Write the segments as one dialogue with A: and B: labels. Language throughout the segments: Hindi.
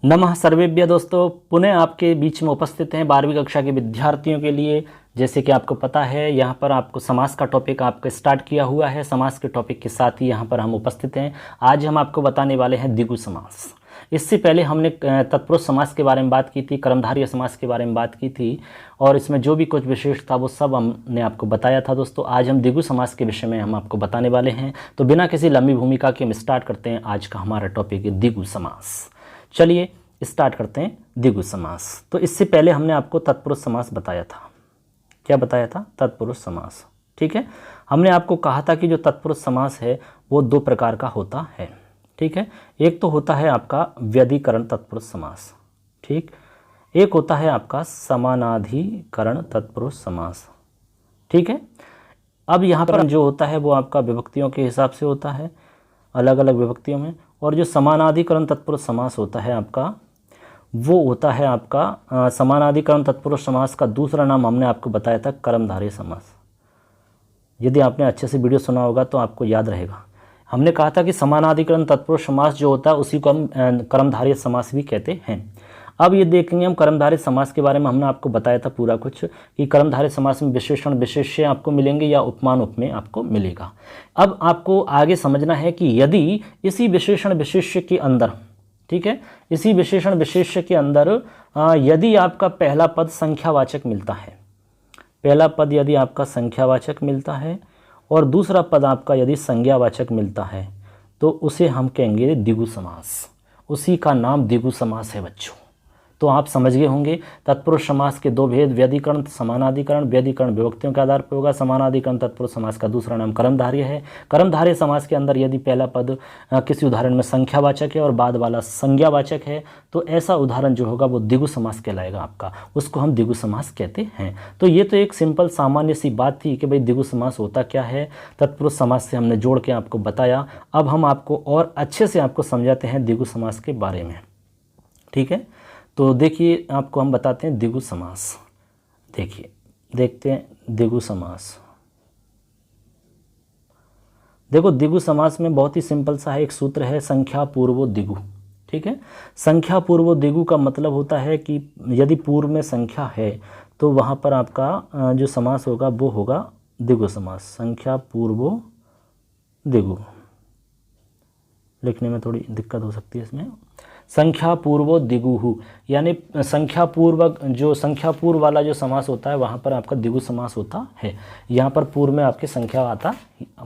A: नमः सर्वेभ्य दोस्तों, पुनः आपके बीच में उपस्थित हैं 12वीं कक्षा के विद्यार्थियों के लिए। जैसे कि आपको पता है, यहाँ पर आपको समास का टॉपिक आपका स्टार्ट किया हुआ है। समास के टॉपिक के साथ ही यहाँ पर हम उपस्थित हैं। आज हम आपको बताने वाले हैं द्विगु समास। इससे पहले हमने तत्पुरुष समास के बारे में बात की थी, कर्मधारय समास के बारे में बात की थी, और इसमें जो भी कुछ विशेष था वो सब हमने आपको बताया था। दोस्तों आज हम द्विगु समास के विषय में हम आपको बताने वाले हैं। तो बिना किसी लंबी भूमिका के हम स्टार्ट करते हैं। आज का हमारा टॉपिक है द्विगु समास। चलिए स्टार्ट करते हैं द्विगु समास। तो इससे पहले हमने आपको तत्पुरुष समास बताया था। क्या बताया था? तत्पुरुष समास। ठीक है, हमने आपको कहा था कि जो तत्पुरुष समास है वो दो प्रकार का होता है। ठीक है, एक तो होता है आपका व्यधिकरण तत्पुरुष समास। ठीक, एक होता है आपका समानाधिकरण तत्पुरुष समास। ठीक है, अब यहाँ पर जो होता है वो आपका विभक्तियों के हिसाब से होता है, अलग अलग विभक्तियों में। और जो समानाधिकरण तत्पुरुष समास होता है आपका, वो होता है आपका समानाधिकरण तत्पुरुष समास का दूसरा नाम हमने आपको बताया था कर्मधारय समास। यदि आपने अच्छे से वीडियो सुना होगा तो आपको याद रहेगा। हमने कहा था कि समानाधिकरण तत्पुरुष समास जो होता है उसी को हम कर्मधारय समास भी कहते हैं। अब ये देखेंगे हम कर्मधारय समास के बारे में। हमने आपको बताया था पूरा कुछ कि कर्मधारय समास में विशेषण विशेष्य आपको मिलेंगे या उपमान उपमेय आपको मिलेगा। अब आपको आगे समझना है कि यदि इसी विशेषण विशेष्य के अंदर, ठीक है, इसी विशेषण विशेष्य के अंदर यदि आपका पहला पद संख्यावाचक मिलता है, पहला पद यदि आपका संख्यावाचक मिलता है और दूसरा पद आपका यदि संज्ञावाचक मिलता है, तो उसे हम कहेंगे द्विगु समास। उसी का नाम द्विगु समास है बच्चों। तो आप समझ गए होंगे तत्पुरुष समास के दो भेद, व्यधिकरण समानाधिकरण। व्यधिकरण विभक्तियों के आधार पर होगा, समानाधिकरण तत्पुरुष समास का दूसरा नाम कर्मधारय है। कर्मधारय समास के अंदर यदि पहला पद किसी उदाहरण में संख्यावाचक है और बाद वाला संज्ञावाचक है, तो ऐसा उदाहरण जो होगा वो द्विगु समास कहलाएगा आपका, उसको हम द्विगु समास कहते हैं। तो ये तो एक सिंपल सामान्य सी बात थी कि भाई द्विगु समास होता क्या है, तत्पुरुष समास से हमने जोड़ के आपको बताया। अब हम आपको और अच्छे से आपको समझाते हैं द्विगु समास के बारे में। ठीक है, तो देखिए आपको हम बताते हैं द्विगु समास। देखिए, देखते हैं द्विगु समास। देखो द्विगु समास में बहुत ही सिंपल सा है, एक सूत्र है संख्या पूर्वो द्विगु। ठीक है, संख्या पूर्वो द्विगु का मतलब होता है कि यदि पूर्व में संख्या है तो वहाँ पर आपका जो समास होगा वो होगा द्विगु समास। संख्या पूर्वो द्विगु, लिखने में थोड़ी दिक्कत हो सकती है इसमें। संख्या पूर्वो द्विगुहु, यानी संख्या पूर्वक, जो संख्या पूर्व वाला जो समास होता है वहाँ पर आपका द्विगु समास होता है। यहाँ पर पूर्व में आपकी संख्या आता,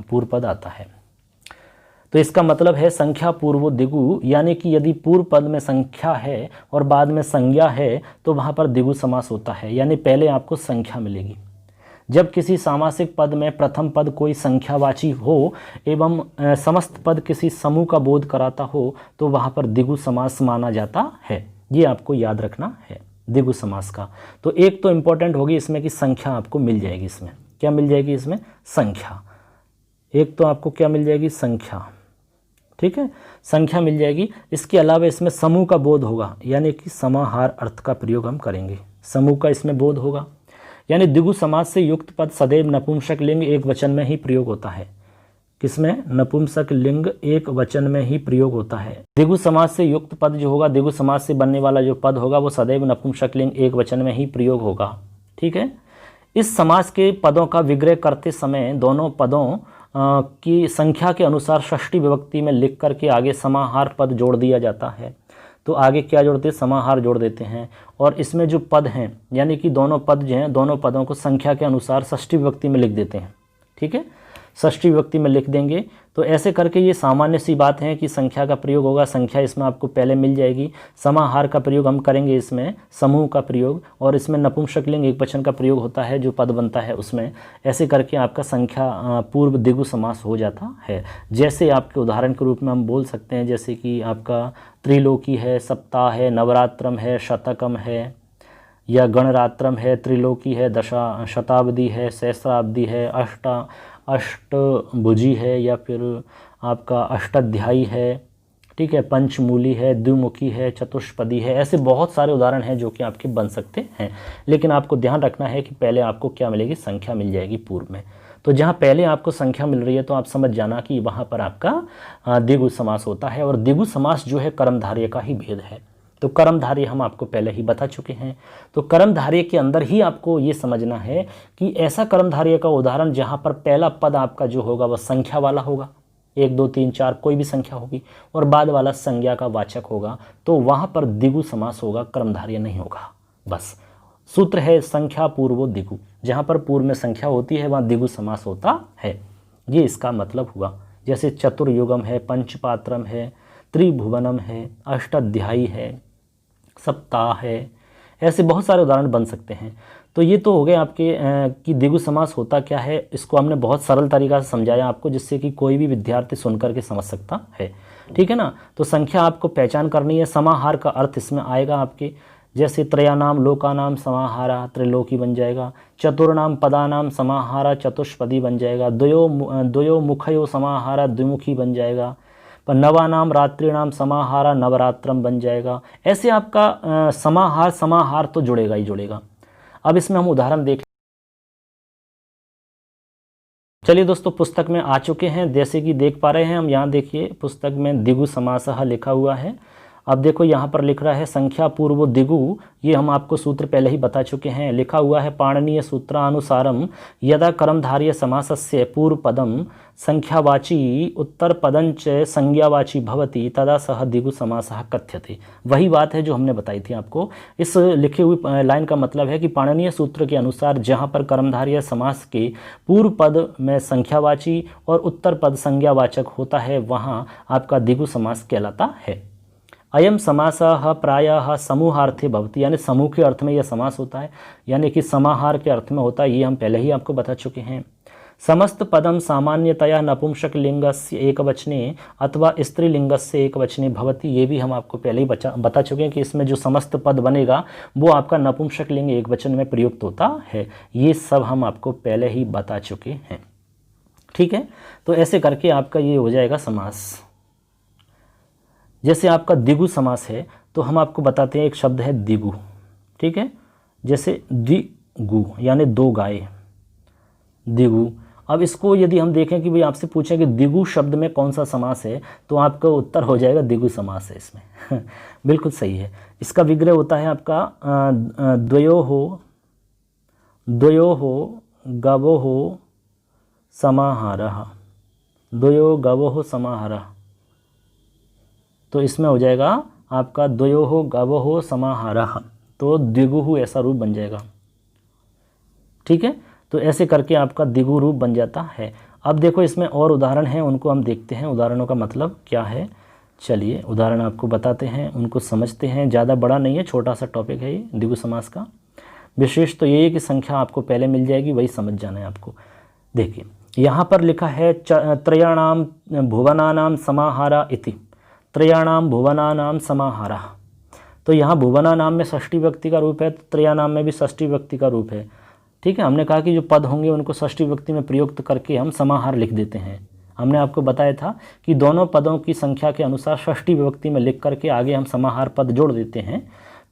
A: पूर्व पद आता है। तो इसका मतलब है संख्या पूर्वो द्विगु, यानी कि यदि पूर्व पद में संख्या है और बाद में संज्ञा है तो वहाँ पर द्विगु समास होता है। यानी पहले आपको संख्या मिलेगी। जब किसी सामासिक पद में प्रथम पद कोई संख्यावाची हो एवं समस्त पद किसी समूह का बोध कराता हो तो वहाँ पर द्विगु समास माना जाता है। ये आपको याद रखना है द्विगु समास का। तो एक तो इम्पोर्टेंट होगी इसमें कि संख्या आपको मिल जाएगी। इसमें क्या मिल जाएगी? इसमें संख्या। एक तो आपको क्या मिल जाएगी? संख्या। ठीक है, संख्या मिल जाएगी। इसके अलावा इसमें समूह का बोध होगा, यानी कि समाहार अर्थ का प्रयोग हम करेंगे। समूह का इसमें बोध होगा। यानी द्विगु समास से युक्त पद सदैव नपुंसक लिंग एक वचन में ही प्रयोग होता है। किसमें? नपुंसक लिंग एक वचन में ही प्रयोग होता है। द्विगु समास से युक्त पद जो होगा, द्विगु समास से बनने वाला जो पद होगा वो सदैव नपुंसक लिंग एक वचन में ही प्रयोग होगा। ठीक है, इस समास के पदों का विग्रह करते समय दोनों पदों की संख्या के अनुसार षष्ठी विभक्ति में लिख करके आगे समाहार पद जोड़ दिया जाता है। तो आगे क्या जोड़ते हैं? समाहार जोड़ देते हैं। और इसमें जो पद हैं, यानी कि दोनों पद जो हैं, दोनों पदों को संख्या के अनुसार षष्ठी विभक्ति में लिख देते हैं। ठीक है, षष्ठी विभक्ति में लिख देंगे। तो ऐसे करके ये सामान्य सी बात है कि संख्या का प्रयोग होगा। संख्या इसमें आपको पहले मिल जाएगी। समाहार का प्रयोग हम करेंगे इसमें, समूह का प्रयोग, और इसमें नपुंसक लिंग एक वचन का प्रयोग होता है जो पद बनता है उसमें। ऐसे करके आपका संख्या पूर्व द्विगु समास हो जाता है। जैसे आपके उदाहरण के रूप में हम बोल सकते हैं, जैसे कि आपका त्रिलोकी है, सप्ताह है, नवरात्रम है, शतकम है, या गणरात्रम है, त्रिलोकी है, शताब्दी है, सहस्राब्दी है, अष्टभुजी है, या फिर आपका अष्टाध्यायी है। ठीक है, पंचमूली है, द्विमुखी है, चतुष्पदी है। ऐसे बहुत सारे उदाहरण हैं जो कि आपके बन सकते हैं। लेकिन आपको ध्यान रखना है कि पहले आपको क्या मिलेगी? संख्या मिल जाएगी पूर्व में। तो जहाँ पहले आपको संख्या मिल रही है तो आप समझ जाना कि वहाँ पर आपका द्विगु समास होता है। और द्विगु समास जो है कर्मधारय का ही भेद है। तो कर्मधारय हम आपको पहले ही बता चुके हैं। तो कर्मधारय के अंदर ही आपको ये समझना है कि ऐसा कर्मधारय का उदाहरण जहाँ पर पहला पद आपका जो होगा वह संख्या वाला होगा, 1 2 3 4 कोई भी संख्या होगी, और बाद वाला संज्ञा का वाचक होगा, तो वहाँ पर द्विगु समास होगा, कर्मधारय नहीं होगा। बस सूत्र है संख्या पूर्वो द्विगु, जहाँ पर पूर्व में संख्या होती है वहाँ द्विगु समास होता है, ये इसका मतलब हुआ। जैसे चतुर्युगम है, पंचपात्रम है, त्रिभुवनम है, अष्टाध्यायी है, सप्ताह है, ऐसे बहुत सारे उदाहरण बन सकते हैं। तो ये तो हो गए आपके कि द्विगु समास होता क्या है, इसको हमने बहुत सरल तरीका से समझाया आपको, जिससे कि कोई भी विद्यार्थी सुनकर के समझ सकता है, ठीक है ना। तो संख्या आपको पहचान करनी है, समाहार का अर्थ इसमें आएगा आपके, जैसे त्रयानाम लोकानाम समाहारा त्रिलोकी बन जाएगा, चतुर्नाम पदानाम समाहारा चतुष्पदी बन जाएगा, द्वयो मुखयो समाहारा द्विमुखी बन जाएगा, पर नवानाम रात्रिनाम समाहारा नवरात्रम बन जाएगा। ऐसे आपका समाहार तो जुड़ेगा ही जुड़ेगा। अब इसमें हम उदाहरण देख, चलिए दोस्तों पुस्तक में आ चुके हैं, जैसे कि देख पा रहे हैं हम, यहाँ देखिए पुस्तक में द्विगु समासः लिखा हुआ है। अब देखो यहाँ पर लिख रहा है संख्या पूर्व द्विगु, ये हम आपको सूत्र पहले ही बता चुके हैं। लिखा हुआ है पाणिनीय सूत्रानुसारम यदा कर्मधारय समासस्य पूर्व पदम संख्यावाची उत्तर पदंच संज्ञावाची भवति तदा सह द्विगु समासः कथ्यते। वही बात है जो हमने बताई थी आपको। इस लिखी हुई लाइन का मतलब है कि पाणिनीय सूत्र के अनुसार जहाँ पर कर्मधारय समास के पूर्व पद में संख्यावाची और उत्तर पद संज्ञावाचक होता है, वहाँ आपका द्विगु समास कहलाता है। अयम समासः प्रायः समूहार्थे भवति, यानी समूह के अर्थ में यह समास होता है, यानी कि समाहार के अर्थ में होता है, ये हम पहले ही आपको बता चुके हैं। समस्त पदम सामान्यतया नपुंसक लिंगस्य एकवचने अथवा स्त्रीलिंगस्य एकवचने भवति, ये भी हम आपको पहले ही बता चुके हैं कि इसमें जो समस्त पद बनेगा वो आपका नपुंसक लिंग एकवचन में प्रयुक्त होता है। ये सब हम आपको पहले ही बता चुके हैं, ठीक है। तो ऐसे करके आपका ये हो जाएगा समास। जैसे आपका द्विगु समास है तो हम आपको बताते हैं, एक शब्द है द्विगु, ठीक है। जैसे द्विगु यानी दो गाय, द्विगु। अब इसको यदि हम देखें कि भाई आपसे पूछें कि द्विगु शब्द में कौन सा समास है, तो आपका उत्तर हो जाएगा द्विगु समास है इसमें बिल्कुल सही है। इसका विग्रह होता है आपका द्वयोः गवोः समाहारः, द्वयो गवोः समाहारः, तो इसमें हो जाएगा आपका द्वयोः गवोः समाहारः, तो द्विगु ऐसा रूप बन जाएगा, ठीक है। तो ऐसे करके आपका द्विगु रूप बन जाता है। अब देखो इसमें और उदाहरण हैं, उनको हम देखते हैं, उदाहरणों का मतलब क्या है। चलिए उदाहरण आपको बताते हैं, उनको समझते हैं। ज़्यादा बड़ा नहीं है, छोटा सा टॉपिक है ये द्विगु समास का। विशेष तो ये है कि संख्या आपको पहले मिल जाएगी, वही समझ जाना है आपको। देखिए यहाँ पर लिखा है त्रयाणाम भुवनानाम समाहारा इति, त्रयाणाम भुवनानाम समाहारा। तो यहाँ भुवना नाम में षष्ठी व्यक्ति का रूप है, तो त्रयाणाम में भी षष्ठी व्यक्ति का रूप है, ठीक है। हमने कहा कि जो पद होंगे उनको षष्ठी व्यक्ति में प्रयुक्त करके हम समाहार लिख देते हैं। हमने आपको बताया था कि दोनों पदों की संख्या के अनुसार षष्ठी विभक्ति में लिख करके आगे हम समाहार पद जोड़ देते हैं,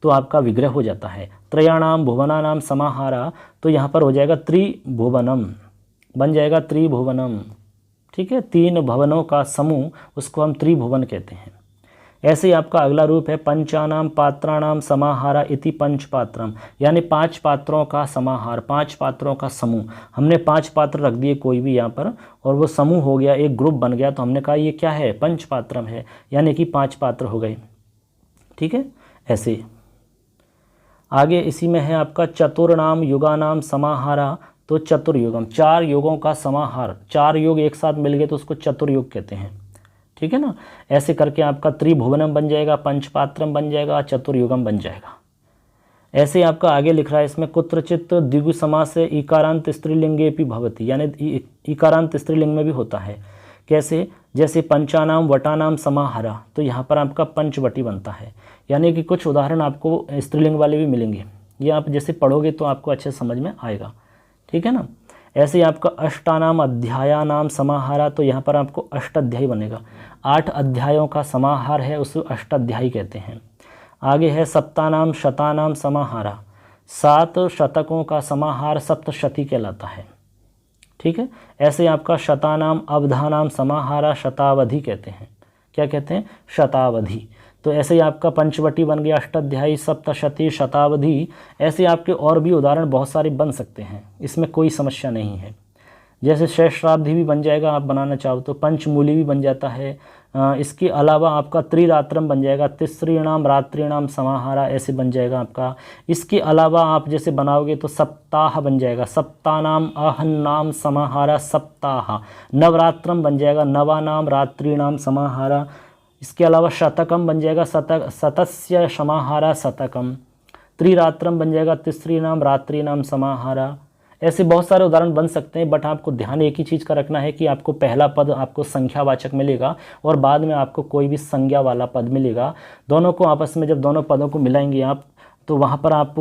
A: तो आपका विग्रह हो जाता है। त्रयाणाम भुवनानाम समाहारा, तो यहाँ पर हो जाएगा त्रिभुवनम, बन जाएगा त्रिभुवनम, ठीक है। 3 भवनों का समूह, उसको हम त्रिभुवन कहते हैं। ऐसे ही आपका अगला रूप है पंचानाम पात्राणाम समाहारा इति पंचपात्रम, यानी 5 पात्रों का समाहार, 5 पात्रों का समूह। हमने 5 पात्र रख दिए कोई भी यहाँ पर, और वो समूह हो गया, एक ग्रुप बन गया, तो हमने कहा ये क्या है, पंचपात्रम है, यानी कि 5 पात्र हो गए, ठीक है। ऐसे आगे इसी में है आपका चतुर्नाम युगानाम समाहारा, तो चतुर्युगम, 4 युगों का समाहार, 4 युग एक साथ मिल गए तो उसको चतुर्युग कहते हैं, ठीक है ना। ऐसे करके आपका त्रिभुवनम बन जाएगा, पंचपात्रम बन जाएगा, चतुर्युगम बन जाएगा। ऐसे आपका आगे लिख रहा है इसमें कुत्रचित द्विगु समास से इकारांत स्त्रीलिंगे भी भवति, यानी इकारांत स्त्रीलिंग में भी होता है। कैसे, जैसे पंचानाम वटानाम समाहारा, तो यहाँ पर आपका पंचवटी बनता है, यानी कि कुछ उदाहरण आपको स्त्रीलिंग वाले भी मिलेंगे, ये आप जैसे पढ़ोगे तो आपको अच्छे समझ में आएगा, ठीक है ना। ऐसे ही आपका अष्टानाम अध्यायानाम समाहारा, तो यहाँ पर आपको अष्टाध्यायी बनेगा, 8 अध्यायों का समाहार है, उसे अष्टाध्यायी कहते हैं। आगे है सप्तानाम शतानाम समाहारा, 7 शतकों का समाहार सप्तशती कहलाता है, ठीक है। ऐसे आपका शतानाम अवधानाम समाहारा शतावधि कहते हैं, क्या कहते हैं, शतावधि। तो ऐसे ही आपका पंचवटी बन गया, अष्टाध्यायी, सप्तशती, शतावधि, ऐसे आपके और भी उदाहरण बहुत सारे बन सकते हैं, इसमें कोई समस्या नहीं है। जैसे सहस्राब्दी भी बन जाएगा, आप बनाना चाहो तो पंचमूली भी बन जाता है। इसके अलावा आपका त्रिरात्रम बन जाएगा, तिसृणाम रात्रिणाम समाहारा ऐसे बन जाएगा आपका। इसके अलावा आप जैसे बनाओगे तो सप्ताह बन जाएगा, सप्तानाम अहन्नाम समाहारा सप्ताह। नवरात्रम बन जाएगा, नवानाम रात्रिणाम समाहारा। इसके अलावा शतकम बन जाएगा, शतस्य समाहारा शतकम। त्रिरात्रम बन जाएगा, तिसृणाम रात्रिणाम समाहारा। ऐसे बहुत सारे उदाहरण बन सकते हैं, बट आपको ध्यान एक ही चीज़ का रखना है कि आपको पहला पद आपको संख्यावाचक मिलेगा और बाद में आपको कोई भी संज्ञा वाला पद मिलेगा। दोनों को आपस में जब दोनों पदों को मिलाएंगे आप, तो वहाँ पर आप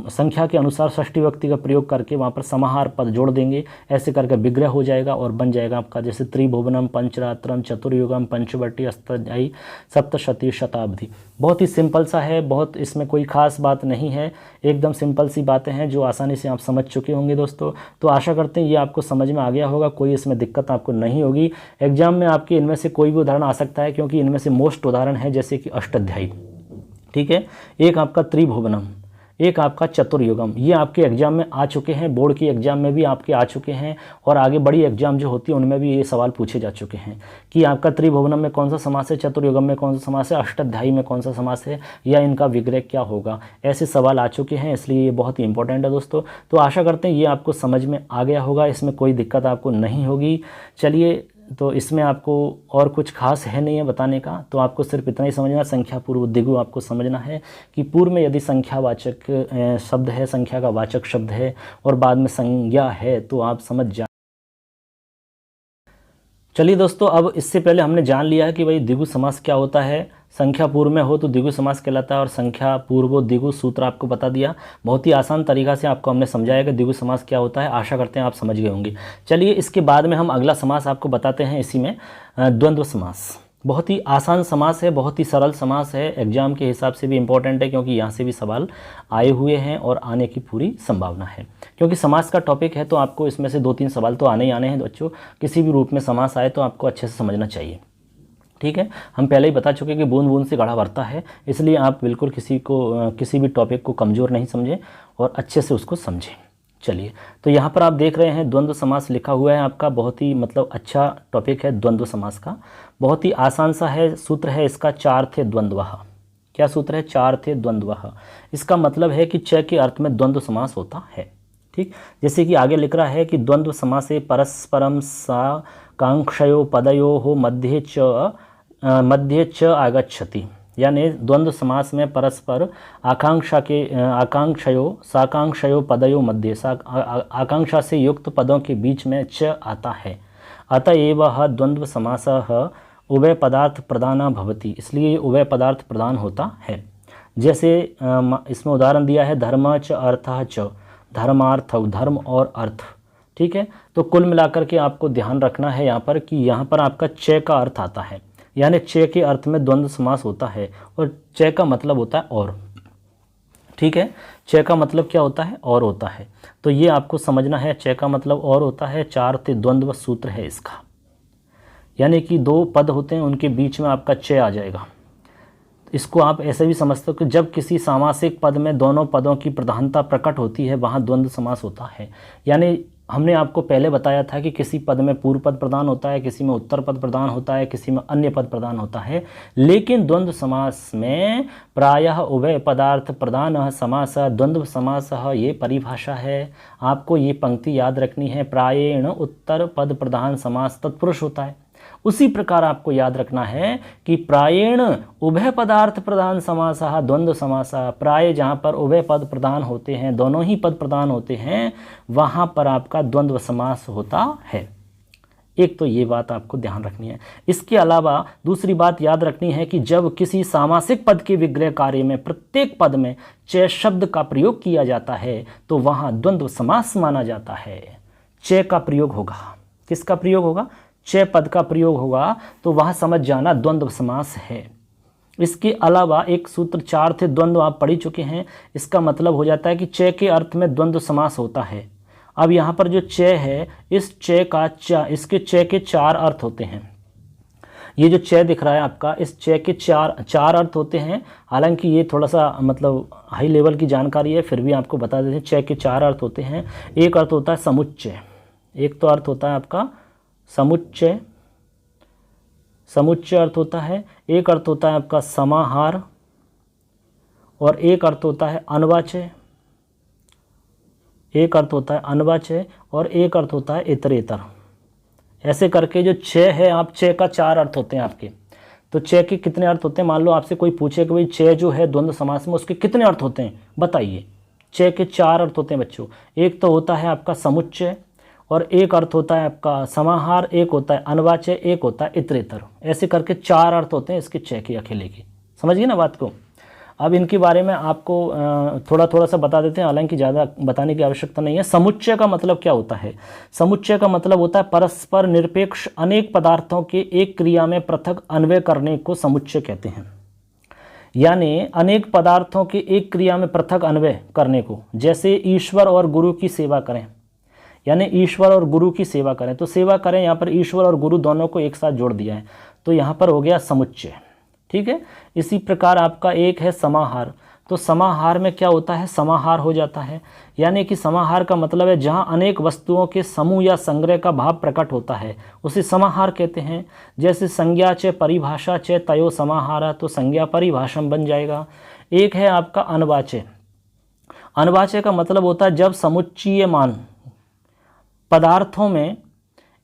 A: संख्या के अनुसार षष्ठी विभक्ति का प्रयोग करके वहाँ पर समाहार पद जोड़ देंगे। ऐसे करके विग्रह हो जाएगा और बन जाएगा आपका जैसे त्रिभुवनम, पंचरात्रम, चतुर्युगम, पंचवटी, अष्टाध्यायी, सप्तशती, शताब्दी। बहुत ही सिंपल सा है, बहुत इसमें कोई ख़ास बात नहीं है, एकदम सिंपल सी बातें हैं जो आसानी से आप समझ चुके होंगे दोस्तों। तो आशा करते हैं ये आपको समझ में आ गया होगा, कोई इसमें दिक्कत आपको नहीं होगी। एग्जाम में आपके इनमें से कोई भी उदाहरण आ सकता है, क्योंकि इनमें से मोस्ट उदाहरण है जैसे कि अष्टाध्यायी, ठीक है, एक आपका त्रिभुवनम, एक आपका चतुर्युगम, ये आपके एग्जाम में आ चुके हैं, बोर्ड की एग्जाम में भी आपके आ चुके हैं और आगे बड़ी एग्जाम जो होती है उनमें भी ये सवाल पूछे जा चुके हैं कि आपका त्रिभुवनम में कौन सा समास है, चतुर्युगम में कौन सा समास है, अष्टाध्यायी में कौन सा समास है, या इनका विग्रह क्या होगा। ऐसे सवाल आ चुके हैं, इसलिए ये बहुत ही इंपॉर्टेंट है दोस्तों। तो आशा करते हैं ये आपको समझ में आ गया होगा, इसमें कोई दिक्कत आपको नहीं होगी। चलिए, तो इसमें आपको और कुछ खास है नहीं है बताने का, तो आपको सिर्फ इतना ही समझना, संख्या पूर्व दिगु आपको समझना है कि पूर्व में यदि संख्यावाचक शब्द है, संख्या का वाचक शब्द है और बाद में संज्ञा है तो आप समझ जा। चलिए दोस्तों, अब इससे पहले हमने जान लिया है कि भाई द्विगु समास क्या होता है। संख्या पूर्व में हो तो द्विगु समास कहलाता है और संख्या पूर्व द्विगु सूत्र आपको बता दिया। बहुत ही आसान तरीका से आपको हमने समझाया कि द्विगु समास क्या होता है। आशा करते हैं आप समझ गए होंगे। चलिए, इसके बाद में हम अगला समास आपको बताते हैं, इसी में द्वंद्व समास। बहुत ही आसान समास है, बहुत ही सरल समास है, एग्जाम के हिसाब से भी इम्पोर्टेंट है क्योंकि यहाँ से भी सवाल आए हुए हैं और आने की पूरी संभावना है। क्योंकि समास का टॉपिक है तो आपको इसमें से 2-3 सवाल तो आने ही आने हैं बच्चों। किसी भी रूप में समास आए तो आपको अच्छे से समझना चाहिए, ठीक है। हम पहले ही बता चुके कि बूंद बूंद से घड़ा भरता है, इसलिए आप बिल्कुल किसी भी टॉपिक को कमज़ोर नहीं समझें और अच्छे से उसको समझें। चलिए, तो यहाँ पर आप देख रहे हैं द्वंद्व समास लिखा हुआ है आपका। बहुत ही मतलब अच्छा टॉपिक है द्वंद्व समास का, बहुत ही आसान सा है। सूत्र है इसका, चार थे द्वंद्वः। क्या सूत्र है? चार थे द्वंद्वः। इसका मतलब है कि च के अर्थ में द्वंद्व समास होता है, ठीक। जैसे कि आगे लिख रहा है कि द्वंद्व समासे परस्परम साकांक्षयो पदयोः मध्ये च आगच्छति। यानी द्वंद्व समास में परस्पर साकांक्षयो पदयों मध्य, आकांक्षा से युक्त पदों के बीच में च आता है। अतएव द्वंद्व समासः उभय पदार्थ प्रधान भवति, इसलिए उभय पदार्थ प्रधान होता है। जैसे इसमें उदाहरण दिया है, धर्म च अर्थः च, धर्मार्थ, धर्म और अर्थ, ठीक है। तो कुल मिलाकर के आपको ध्यान रखना है यहाँ पर कि यहाँ पर आपका च का अर्थ आता है, यानी च के अर्थ में द्वंद्व समास होता है और च का मतलब होता है और, ठीक है। च का मतलब क्या होता है? और होता है। तो ये आपको समझना है, च का मतलब और होता है। चार थे द्वंद्व सूत्र है इसका, यानी कि दो पद होते हैं उनके बीच में आपका च आ जाएगा। इसको आप ऐसे भी समझते हो कि जब किसी सामासिक पद में दोनों पदों की प्रधानता प्रकट होती है वहाँ द्वंद्व समास होता है। यानी हमने आपको पहले बताया था कि किसी पद में पूर्व पद प्रधान होता है, किसी में उत्तर पद प्रधान होता है, किसी में अन्य पद प्रधान होता है, लेकिन द्वंद्व समास में प्रायः उभय पदार्थ प्रधान समास द्वंद्व समास, ये परिभाषा है। आपको ये पंक्ति याद रखनी है, प्रायेण उत्तर पद प्रधान समास तत्पुरुष होता है। उसी प्रकार आपको याद रखना है कि प्रायेण उभय पदार्थ प्रधान समासः द्वंद्व समासः, प्राय जहाँ पर उभय पद प्रधान होते हैं, दोनों ही पद प्रधान होते हैं, वहाँ पर आपका द्वंद्व समास होता है। एक तो ये बात आपको ध्यान रखनी है। इसके अलावा दूसरी बात याद रखनी है कि जब किसी सामासिक पद के विग्रह कार्य में प्रत्येक पद में च शब्द का प्रयोग किया जाता है तो वहाँ द्वंद्व समास माना जाता है। च का प्रयोग होगा, किसका प्रयोग होगा? च पद का प्रयोग होगा, तो वहाँ समझ जाना द्वंद्व समास है। इसके अलावा एक सूत्र चार थे द्वंद्व आप पढ़ चुके हैं, इसका मतलब हो जाता है कि च के अर्थ में द्वंद्व समास होता है। अब यहाँ पर जो च है, इस च का इसके च के चार अर्थ होते हैं। ये जो च दिख रहा है आपका, इस च के चार अर्थ होते हैं। हालांकि ये थोड़ा सा मतलब हाई लेवल की जानकारी है, फिर भी आपको बता देते हैं। च के 4 अर्थ होते हैं। एक अर्थ होता है समुच्चय, एक तो अर्थ होता है आपका समुच्चय, समुच्चय अर्थ होता है। एक अर्थ होता है आपका समाहार, और एक अर्थ होता है अनवाच्य, एक अर्थ होता है अनवाच्य, और एक अर्थ होता है इतरेतर। ऐसे करके जो च है, आप च का 4 अर्थ होते हैं आपके। तो च के कितने अर्थ होते हैं? मान लो आपसे कोई पूछे कि भाई च जो है द्वंद्व समास में उसके कितने अर्थ होते हैं, बताइए। च के 4 अर्थ होते हैं बच्चों। एक तो होता है आपका समुच्चय, और एक अर्थ होता है आपका समाहार, एक होता है अनवाच्य, एक होता है इतरेतर। ऐसे करके 4 अर्थ होते हैं इसके च के अकेले के। समझिए ना बात को। अब इनके बारे में आपको थोड़ा थोड़ा सा बता देते हैं, हालांकि ज़्यादा बताने की आवश्यकता नहीं है। समुच्चय का मतलब क्या होता है? समुच्चय का मतलब होता है परस्पर निरपेक्ष अनेक पदार्थों के एक क्रिया में पृथक अन्वय करने को समुच्चय कहते हैं। यानी अनेक पदार्थों के एक क्रिया में पृथक अन्वय करने को, जैसे ईश्वर और गुरु की सेवा करें, यानी ईश्वर और गुरु की सेवा करें। तो सेवा करें, यहाँ पर ईश्वर और गुरु दोनों को एक साथ जोड़ दिया है, तो यहाँ पर हो गया समुच्चय। ठीक है। इसी प्रकार आपका एक है समाहार। तो समाहार में क्या होता है? समाहार हो जाता है, यानी कि समाहार का मतलब है जहाँ अनेक वस्तुओं के समूह या संग्रह का भाव प्रकट होता है, उसे समाहार कहते हैं। जैसे संज्ञा च परिभाषा च तयो समाहारा, तो संज्ञा परिभाषा बन जाएगा। एक है आपका अनवाच्य। अनवाच्य का मतलब होता है जब समुच्चयमान पदार्थों में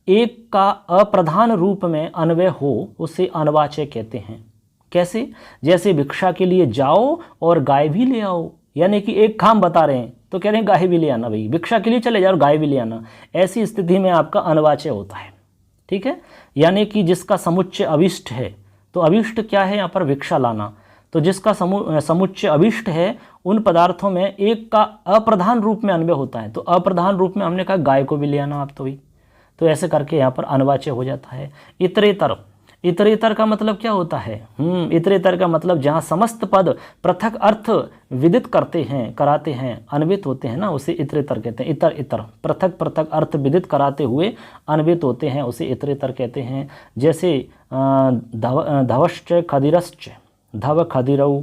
A: एक का अप्रधान रूप में अन्वय हो, उसे अनवाच्य कहते हैं। कैसे? जैसे भिक्षा के लिए जाओ और गाय भी ले आओ, यानी कि एक काम बता रहे हैं तो कह रहे हैं गाय भी ले आना, भाई भिक्षा के लिए चले जाओ और गाय भी ले आना। ऐसी स्थिति में आपका अनवाच्य होता है। ठीक है। यानी कि जिसका समुच्चय अविष्ट है, तो अविष्ट क्या है यहाँ पर? भिक्षा लाना। तो जिसका समुच्चय अविष्ट है, उन पदार्थों में एक का अप्रधान रूप में अन्वय होता है। तो अप्रधान रूप में हमने कहा गाय को भी ले आना आप, तो भाई तो ऐसे करके यहाँ पर अनवाच्य हो जाता है। इतरेतर। इतरेतर का मतलब क्या होता है? इतरेतर का मतलब जहाँ समस्त पद पृथक अर्थ विदित करते हैं, कराते हैं, अन्वित होते हैं ना, उसे इतरेतर कहते हैं। इतर इतर पृथक पृथक अर्थ विदित कराते हुए अन्वित होते हैं, उसे इतरेतर कहते हैं। जैसे धवश्च खदिरश्च, धव खदिरऊ,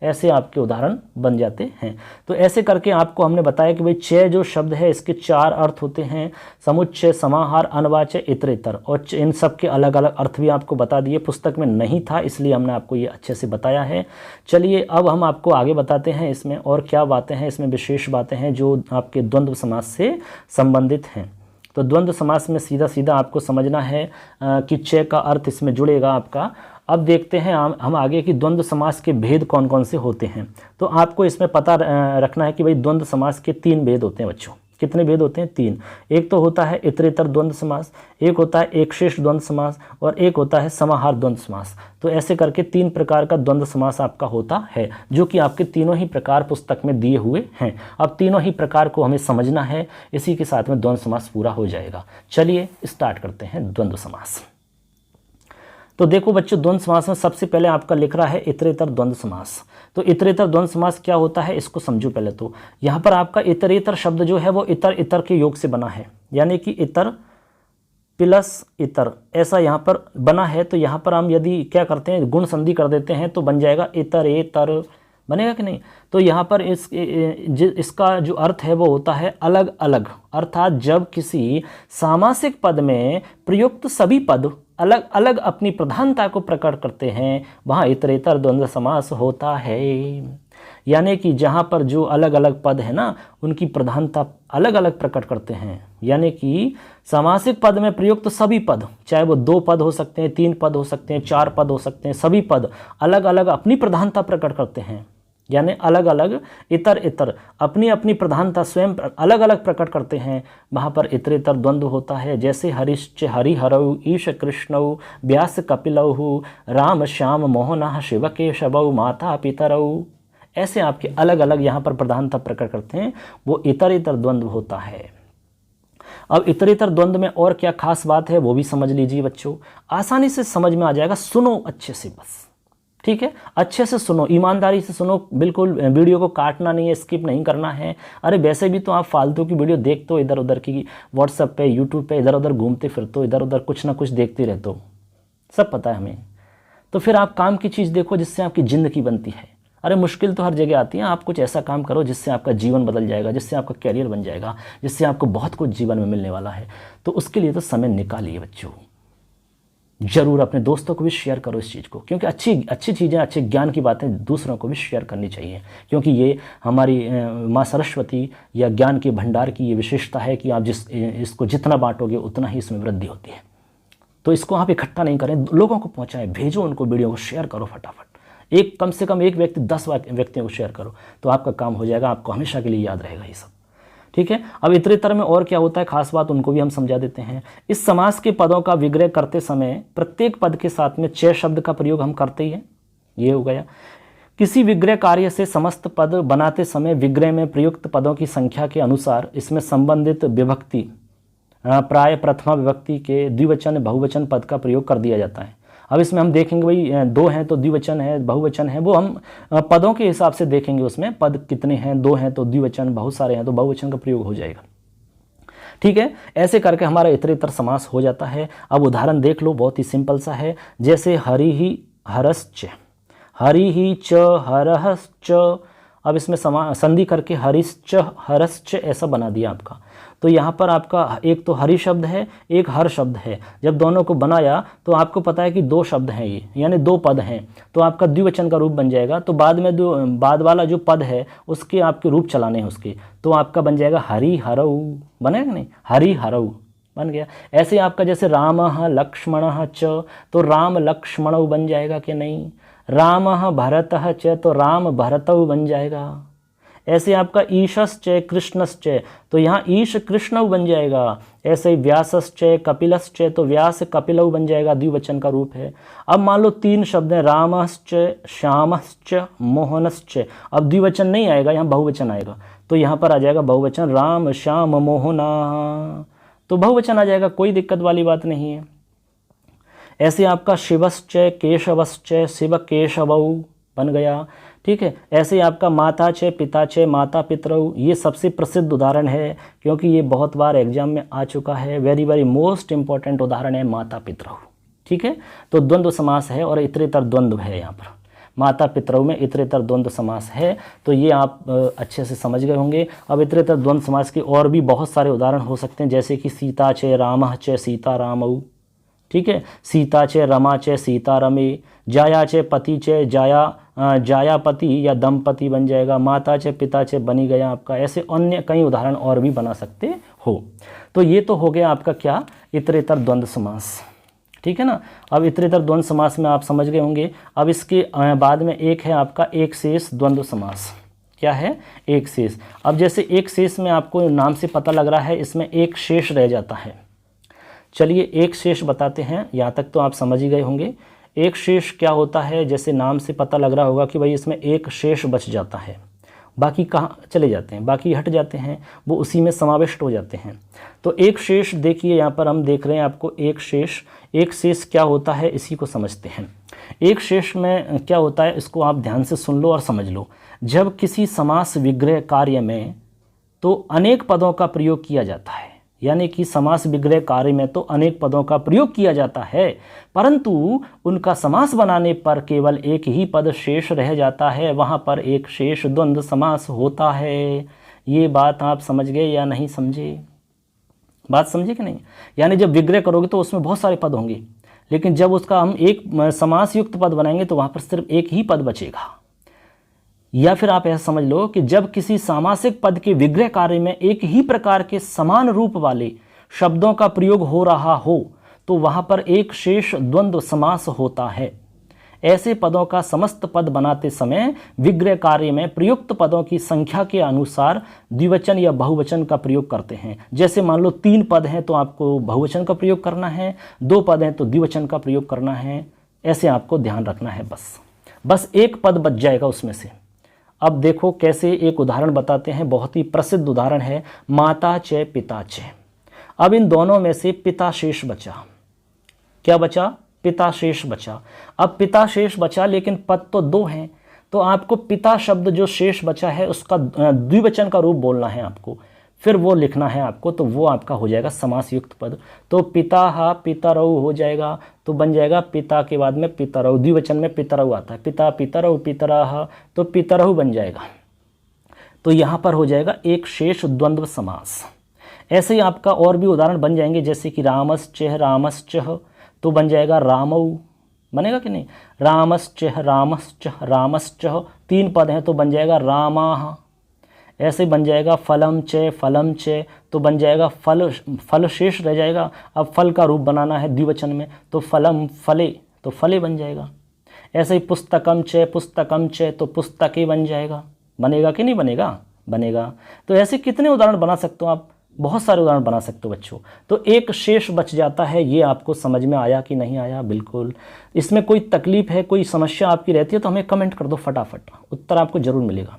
A: ऐसे आपके उदाहरण बन जाते हैं। तो ऐसे करके आपको हमने बताया कि भाई च जो शब्द है इसके 4 अर्थ होते हैं, समुच्चय, समाहार, अनवाच्य, इतरेतर, और इन सब के अलग अलग अर्थ भी आपको बता दिए। पुस्तक में नहीं था इसलिए हमने आपको ये अच्छे से बताया है। चलिए अब हम आपको आगे बताते हैं इसमें और क्या बातें हैं, इसमें विशेष बातें हैं जो आपके द्वंद्व समास से संबंधित हैं। तो द्वंद्व समास में सीधा सीधा आपको समझना है कि च का अर्थ इसमें जुड़ेगा आपका। अब देखते हैं हम आगे कि द्वंद्व समास के भेद कौन कौन से होते हैं। तो आपको इसमें पता रखना है कि भाई द्वंद्व समास के 3 भेद होते हैं बच्चों। कितने भेद होते हैं? 3। एक तो होता है इतरेतर द्वंद्व समास, एक होता है एकशेष द्वंद्व समास, और एक होता है समाहार द्वंद्व समास। तो ऐसे करके 3 प्रकार का द्वंद्व समास आपका होता है, जो कि आपके तीनों ही प्रकार पुस्तक में दिए हुए हैं। अब तीनों ही प्रकार को हमें समझना है, इसी के साथ में द्वंद्व समास पूरा हो जाएगा। चलिए स्टार्ट करते हैं द्वंद्व समास। तो देखो बच्चों, द्वंद्व समास में सबसे पहले आपका लिख रहा है इतरेतर द्वंद्व समास। तो इतरेतर द्वंद्व समास क्या होता है इसको समझो पहले। तो यहाँ पर आपका इतरेतर शब्द जो है वो इतर इतर के योग से बना है, यानी कि इतर प्लस इतर, ऐसा यहाँ पर बना है। तो यहाँ पर हम यदि क्या करते हैं, गुण संधि कर देते हैं तो बन जाएगा इतरेतर, बनेगा कि नहीं। तो यहाँ पर इसका जो अर्थ है वो होता है अलग अलग, अर्थात जब किसी सामासिक पद में प्रयुक्त सभी पद अलग अलग अपनी प्रधानता को प्रकट करते हैं, वहाँ इतरेतर द्वंद्व समास होता है। यानी कि जहाँ पर जो अलग अलग पद है ना, उनकी प्रधानता अलग अलग प्रकट करते हैं। यानी कि सामासिक पद में प्रयुक्त सभी पद, चाहे वो 2 पद हो सकते हैं, 3 पद हो सकते हैं, 4 पद हो सकते हैं, सभी पद अलग अलग अपनी प्रधानता प्रकट करते हैं। यानी अलग अलग इतर इतर अपनी अपनी प्रधानता स्वयं अलग अलग प्रकट करते हैं, वहाँ पर इतरेतर द्वंद्व होता है। जैसे हरिश्च हरिहरऊ, ईश कृष्णऊ, व्यास कपिलऊ, राम श्याम मोहन शिव केशवऊ, माता पितरऊ, ऐसे आपके अलग अलग यहाँ पर प्रधानता प्रकट करते हैं, वो इतर इतर द्वंद्व होता है। अब इतरेतर द्वंद्व में और क्या खास बात है वो भी समझ लीजिए बच्चों, आसानी से समझ में आ जाएगा। सुनो अच्छे से बस, ठीक है, अच्छे से सुनो, ईमानदारी से सुनो, बिल्कुल वीडियो को काटना नहीं है, स्किप नहीं करना है। अरे वैसे भी तो आप फालतू की वीडियो देखते हो, इधर उधर की व्हाट्सएप पे, यूट्यूब पे इधर उधर घूमते फिरते हो, इधर उधर कुछ ना कुछ देखते रहते हो। सब पता है हमें। तो फिर आप काम की चीज़ देखो जिससे आपकी ज़िंदगी बनती है। अरे मुश्किल तो हर जगह आती है, आप कुछ ऐसा काम करो जिससे आपका जीवन बदल जाएगा, जिससे आपका कैरियर बन जाएगा, जिससे आपको बहुत कुछ जीवन में मिलने वाला है। तो उसके लिए तो समय निकालिए बच्चों। ज़रूर अपने दोस्तों को भी शेयर करो इस चीज़ को, क्योंकि अच्छी चीज़ें, अच्छे ज्ञान की बातें दूसरों को भी शेयर करनी चाहिए, क्योंकि ये हमारी माँ सरस्वती या ज्ञान के भंडार की ये विशेषता है कि आप इसको जितना बांटोगे उतना ही इसमें वृद्धि होती है। तो इसको आप इकट्ठा नहीं करें, लोगों को पहुँचाएं, भेजो उनको, वीडियो को शेयर करो फटाफट। कम से कम एक व्यक्ति 10 व्यक्तियों को शेयर करो तो आपका काम हो जाएगा, आपको हमेशा के लिए याद रहेगा ये सब। ठीक है। अब इतरेतर में और क्या होता है, खास बात उनको भी हम समझा देते हैं। इस समास के पदों का विग्रह करते समय प्रत्येक पद के साथ में च शब्द का प्रयोग हम करते ही हैं, ये हो गया। किसी विग्रह कार्य से समस्त पद बनाते समय विग्रह में प्रयुक्त पदों की संख्या के अनुसार इसमें संबंधित विभक्ति प्राय प्रथमा विभक्ति के द्विवचन बहुवचन पद का प्रयोग कर दिया जाता है। अब इसमें हम देखेंगे भाई 2 हैं तो द्विवचन है, बहुवचन है, वो हम पदों के हिसाब से देखेंगे, उसमें पद कितने हैं, 2 हैं तो द्विवचन, बहुत सारे हैं तो बहुवचन का प्रयोग हो जाएगा। ठीक है। ऐसे करके हमारा इतरेतर समास हो जाता है। अब उदाहरण देख लो, बहुत ही सिंपल सा है। जैसे हरि ही हरश्च, हरि ही च हरश्च। अब इसमें संधि करके हरिश्च हरश्च ऐसा बना दिया आपका। तो यहाँ पर आपका एक तो हरि शब्द है, एक हर शब्द है। जब दोनों को बनाया तो आपको पता है कि 2 शब्द हैं ये, यानी 2 पद हैं, तो आपका द्विवचन का रूप बन जाएगा। तो बाद में बाद वाला जो पद है उसके आपके रूप चलाने हैं उसके, तो आपका बन जाएगा हरि हरऊ, बनेगा नहीं, हरि हरऊ बन गया। ऐसे आपका जैसे राम लक्ष्मण च, तो राम लक्ष्मणऊ बन जाएगा कि नहीं। राम भरत च, तो राम भरतऊ बन जाएगा। ऐसे आपका ईशश्चय कृष्णश्चय, तो यहाँ ईश कृष्णऊ बन जाएगा। ऐसे ही व्यासश्चय कपिलश्चय, तो व्यास कपिलऊ बन जाएगा, द्विवचन का रूप है। अब मान लो 3 शब्द हैं, रामश्चय श्यामश्चय मोहनश्चय। अब द्विवचन नहीं आएगा, यहाँ बहुवचन आएगा, तो यहाँ पर आ जाएगा बहुवचन, राम श्याम मोहना, तो बहुवचन आ जाएगा, कोई दिक्कत वाली बात नहीं है। ऐसे आपका शिवश्चय केशवश्चय शिव केशवऊ बन गया। ठीक है। ऐसे ही आपका माता च पिता च माता पितरऊ, ये सबसे प्रसिद्ध उदाहरण है क्योंकि ये बहुत बार एग्जाम में आ चुका है। वेरी वेरी मोस्ट इंपॉर्टेंट उदाहरण है माता पितरऊ। ठीक है। तो द्वंद्व समास है और इतरेतर द्वंद्व है, यहाँ पर माता पितरऊ में इतरेतर द्वंद्व समास है। तो ये आप अच्छे से समझ गए होंगे। अब इतरेतर द्वंद्व समास के और भी बहुत सारे उदाहरण हो सकते हैं, जैसे कि सीता च रामः च सीता रामऊ। ठीक है। सीता च रमा च सीता रमे, जाया च पति च जायापति या दंपति बन जाएगा। माता च पिता च बनी गया आपका। ऐसे अन्य कई उदाहरण और भी बना सकते हो। तो ये तो हो गया आपका क्या, इतरेतर द्वंद्व समास। ठीक है ना। अब इतरेतर द्वंद्व समास में आप समझ गए होंगे। अब इसके बाद में एक है आपका एक शेष द्वंद्व समास। क्या है, एक शेष। अब जैसे एक शेष में आपको नाम से पता लग रहा है, इसमें एक शेष रह जाता है। चलिए एक शेष बताते हैं, यहाँ तक तो आप समझ ही गए होंगे। एक शेष क्या होता है, जैसे नाम से पता लग रहा होगा कि भाई इसमें एक शेष बच जाता है, बाकी कहाँ चले जाते हैं, बाकी हट जाते हैं, वो उसी में समाविष्ट हो जाते हैं। तो एक शेष देखिए, यहाँ पर हम देख रहे हैं आपको एक शेष। एक शेष क्या होता है इसी को समझते हैं। एक शेष में क्या होता है, इसको आप ध्यान से सुन लो और समझ लो। जब किसी समास विग्रह कार्य में तो अनेक पदों का प्रयोग किया जाता है, यानी कि समास विग्रह कार्य में तो अनेक पदों का प्रयोग किया जाता है, परंतु उनका समास बनाने पर केवल एक ही पद शेष रह जाता है, वहाँ पर एक शेष द्वंद्व समास होता है। ये बात आप समझ गए या नहीं समझे? बात समझे कि नहीं? यानी जब विग्रह करोगे तो उसमें बहुत सारे पद होंगे, लेकिन जब उसका हम एक समास युक्त पद बनाएंगे तो वहाँ पर सिर्फ एक ही पद बचेगा। या फिर आप ऐसा समझ लो कि जब किसी सामासिक पद के विग्रह कार्य में एक ही प्रकार के समान रूप वाले शब्दों का प्रयोग हो रहा हो तो वहाँ पर एक शेष द्वंद्व समास होता है। ऐसे पदों का समस्त पद बनाते समय विग्रह कार्य में प्रयुक्त पदों की संख्या के अनुसार द्विवचन या बहुवचन का प्रयोग करते हैं। जैसे मान लो 3 पद हैं तो आपको बहुवचन का प्रयोग करना है, 2 पद हैं तो द्विवचन का प्रयोग करना है। ऐसे आपको ध्यान रखना है। बस एक पद बच जाएगा उसमें से। अब देखो कैसे, एक उदाहरण बताते हैं, बहुत ही प्रसिद्ध उदाहरण है, माता च पिता च। अब इन दोनों में से पिता शेष बचा। क्या बचा? पिता शेष बचा। अब पिता शेष बचा लेकिन पद तो 2 हैं, तो आपको पिता शब्द जो शेष बचा है उसका द्विवचन का रूप बोलना है आपको। फिर वो लिखना है आपको, तो वो आपका हो जाएगा समास युक्त पद। तो पिता पितरौ हो जाएगा, तो बन जाएगा पिता के बाद में पितरौ, द्विवचन में पितरौ आता है, पिता पितरौ पितराः, तो पितरौ बन जाएगा। तो यहाँ पर हो जाएगा एक शेष द्वंद्व समास। ऐसे ही आपका और भी उदाहरण बन जाएंगे, जैसे कि रामश्चः रामश्चः, तो बन जाएगा रामौ, बनेगा कि नहीं, रामश्चः रामश्चः रामश्चः, 3 पद हैं तो बन जाएगा रामाः। ऐसे बन जाएगा फलम च, तो बन जाएगा फल शेष रह जाएगा, अब फल का रूप बनाना है द्विवचन में, तो फलम फले, तो फले बन जाएगा। ऐसे ही पुस्तकम च, तो पुस्तके बन जाएगा, बनेगा कि नहीं बनेगा, बनेगा। तो ऐसे कितने उदाहरण बना सकते हो आप, बहुत सारे उदाहरण बना सकते हो बच्चों। तो एक शेष बच जाता है, ये आपको समझ में आया कि नहीं आया? बिल्कुल। इसमें कोई तकलीफ है, कोई समस्या आपकी रहती है तो हमें कमेंट कर दो फटाफट, उत्तर आपको जरूर मिलेगा।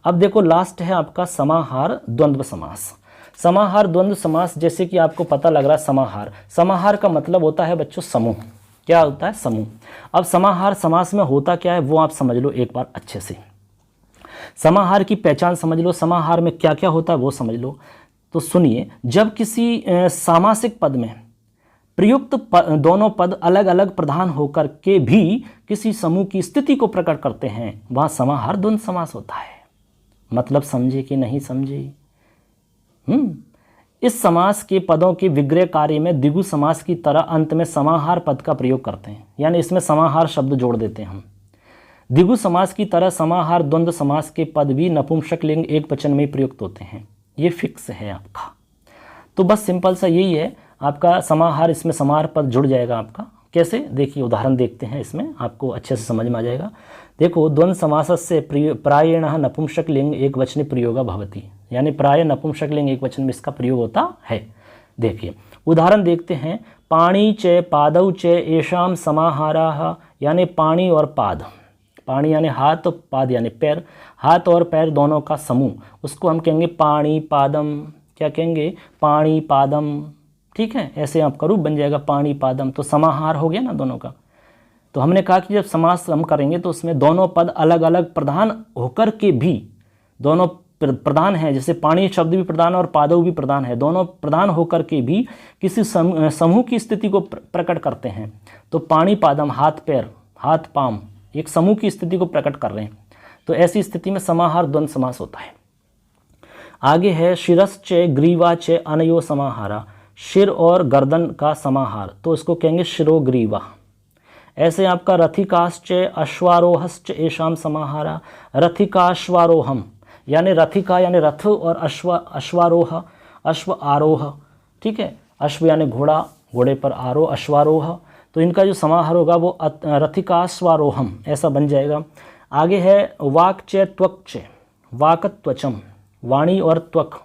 A: अब देखो लास्ट है आपका समाहार द्वंद्व समास। समाहार द्वंद्व समास, जैसे कि आपको पता लग रहा है समाहार, समाहार का मतलब होता है बच्चों समूह। क्या होता है? समूह। अब समाहार समास में होता क्या है वो आप समझ लो एक बार अच्छे से। समाहार की पहचान समझ लो, समाहार में क्या क्या होता है वो समझ लो। तो सुनिए, जब किसी सामासिक पद में प्रयुक्त दोनों पद अलग अलग प्रधान होकर के भी किसी समूह की स्थिति को प्रकट करते हैं, वहां समाहार द्वंद्व समास होता है। मतलब समझे कि नहीं समझे? इस समास के पदों के विग्रह कार्य में द्विगु समास की तरह अंत में समाहार पद का प्रयोग करते हैं, यानी इसमें समाहार शब्द जोड़ देते हैं हम। द्विगु समास की तरह समाहार द्वंद्व समास के पद भी नपुंसक लिंग एक वचन में प्रयुक्त होते हैं, ये फिक्स है आपका। तो बस सिंपल सा यही है आपका समाहार, इसमें समाहार पद जुड़ जाएगा आपका। कैसे? देखिए उदाहरण देखते हैं, इसमें आपको अच्छे से समझ में आ जाएगा। देखो, द्वंद्व समासस्य प्रायेण नपुंसक लिंग एक वचने प्रयोगा भवति, यानी प्राय नपुंसक लिंग एक वचन में इसका प्रयोग होता है। देखिए उदाहरण देखते हैं, पाणी च पादौ च येषां समाहाराः, यानी पाणी और पाद, पाणी यानी हाथ, पाद यानी पैर, हाथ और पैर दोनों का समूह, उसको हम कहेंगे पाणी पादम। क्या कहेंगे? पाणी पादम। ठीक है, ऐसे आपका रूप बन जाएगा पाणी पादम। तो समाहार हो गया ना दोनों का। तो हमने कहा कि जब समास हम करेंगे तो उसमें दोनों पद अलग अलग प्रधान होकर के भी, दोनों प्रधान है, जैसे पाणी शब्द भी प्रधान और पादव भी प्रधान है, दोनों प्रधान होकर के भी किसी समूह की स्थिति को प्रकट करते हैं। तो पाणी पादम, हाथ पैर, हाथ पाम, एक समूह की स्थिति को प्रकट कर रहे हैं। तो ऐसी स्थिति में समाहार द्वंद्व समास होता है। आगे है शिरश्च ग्रीवा च अनयो समाहारा, शिर और गर्दन का समाहार, तो इसको कहेंगे शिरोग्रीवा। ऐसे आपका रथिकाश्च अश्वारोहश्च येषां समाहारा, रथिकाश्वारोहम, यानी रथिका यानी रथ और अश्वारोह, अश्व आरोह। ठीक है, अश्व यानी घोड़ा, घोड़े पर आरोह, अश्वारोह। तो इनका जो समाहार होगा वो रथिकाश्वारोहम ऐसा बन जाएगा। आगे है वाक् च त्वक् च, वाक त्वचम, वाणी और त्वक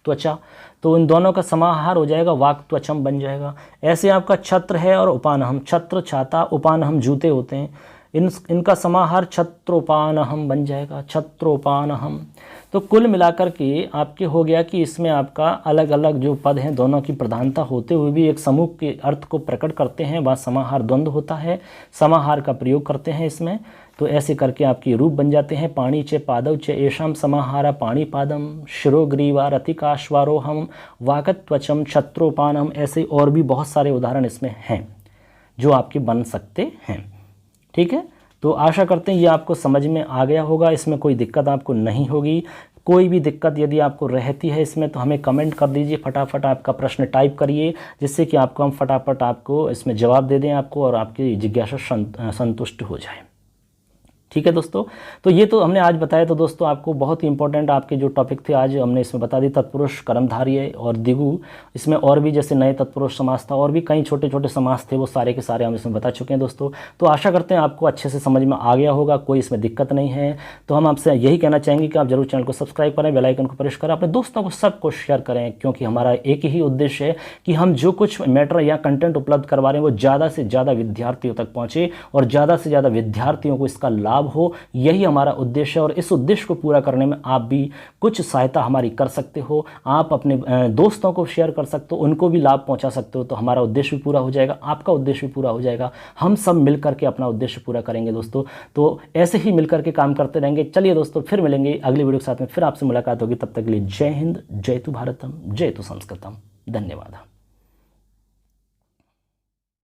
A: त्वचा, तो इन दोनों का समाहार हो जाएगा वाक त्वचम बन जाएगा। ऐसे आपका छत्र है और उपानहम, छत्र छाता, उपानहम जूते होते हैं, इनका समाहार छत्रोपानहम बन जाएगा, छत्रोपानहम। तो कुल मिलाकर के आपके हो गया कि इसमें आपका अलग अलग जो पद हैं दोनों की प्रधानता होते हुए भी एक समूह के अर्थ को प्रकट करते हैं, वह समाहार द्वंद्व होता है, समाहार का प्रयोग करते हैं इसमें। तो ऐसे करके आपके रूप बन जाते हैं, पाणी च पादौ च येषां समाहारा पाणी पादम, शिरोग्रीवा रथिकाश्वारोहम, वाकत्वचम, छत्रोपानम। ऐसे और भी बहुत सारे उदाहरण इसमें हैं जो आपके बन सकते हैं। ठीक है, तो आशा करते हैं ये आपको समझ में आ गया होगा, इसमें कोई दिक्कत आपको नहीं होगी। कोई भी दिक्कत यदि आपको रहती है इसमें तो हमें कमेंट कर दीजिए, फटाफट आपका प्रश्न टाइप करिए, जिससे कि आपको हम फटाफट आपको इसमें जवाब दे दें आपको और आपकी जिज्ञासा संतुष्ट हो जाए। ठीक है दोस्तों, तो ये तो हमने आज बताया। तो दोस्तों आपको बहुत ही इंपॉर्टेंट आपके जो टॉपिक थे आज हमने इसमें बता दी, तत्पुरुष, कर्मधारय और द्विगु। इसमें और भी जैसे नए तत्पुरुष समास था और भी कई छोटे छोटे समास थे, वो सारे के सारे हम इसमें बता चुके हैं दोस्तों। तो आशा करते हैं आपको अच्छे से समझ में आ गया होगा, कोई इसमें दिक्कत नहीं है। तो हम आपसे यही कहना चाहेंगे कि आप जरूर चैनल को सब्सक्राइब करें, बेल आइकन को प्रेस करें, अपने दोस्तों को सबको शेयर करें, क्योंकि हमारा एक ही उद्देश्य है कि हम जो कुछ मैटर या कंटेंट उपलब्ध करवा रहे हैं वो ज़्यादा से ज़्यादा विद्यार्थियों तक पहुँचे और ज़्यादा से ज़्यादा विद्यार्थियों को इसका लाभ लाभ हो, यही हमारा उद्देश्य है। और इस उद्देश्य को पूरा करने में आप भी कुछ सहायता हमारी कर सकते हो। आप अपने दोस्तों को शेयर कर सकते हो, उनको भी लाभ पहुंचा सकते हो, तो हमारा उद्देश्य भी पूरा हो जाएगा, आपका उद्देश्य भी पूरा हो जाएगा। हम सब मिल करके अपना उद्देश्य पूरा करेंगे दोस्तों। तो ऐसे ही मिल करके काम करते रहेंगे। चलिए दोस्तों, फिर मिलेंगे अगली वीडियो के साथ में, फिर आपसे मुलाकात होगी। तब तक के लिए जय हिंद, जय तु भारतम, जय तु संस्कृतम। धन्यवाद।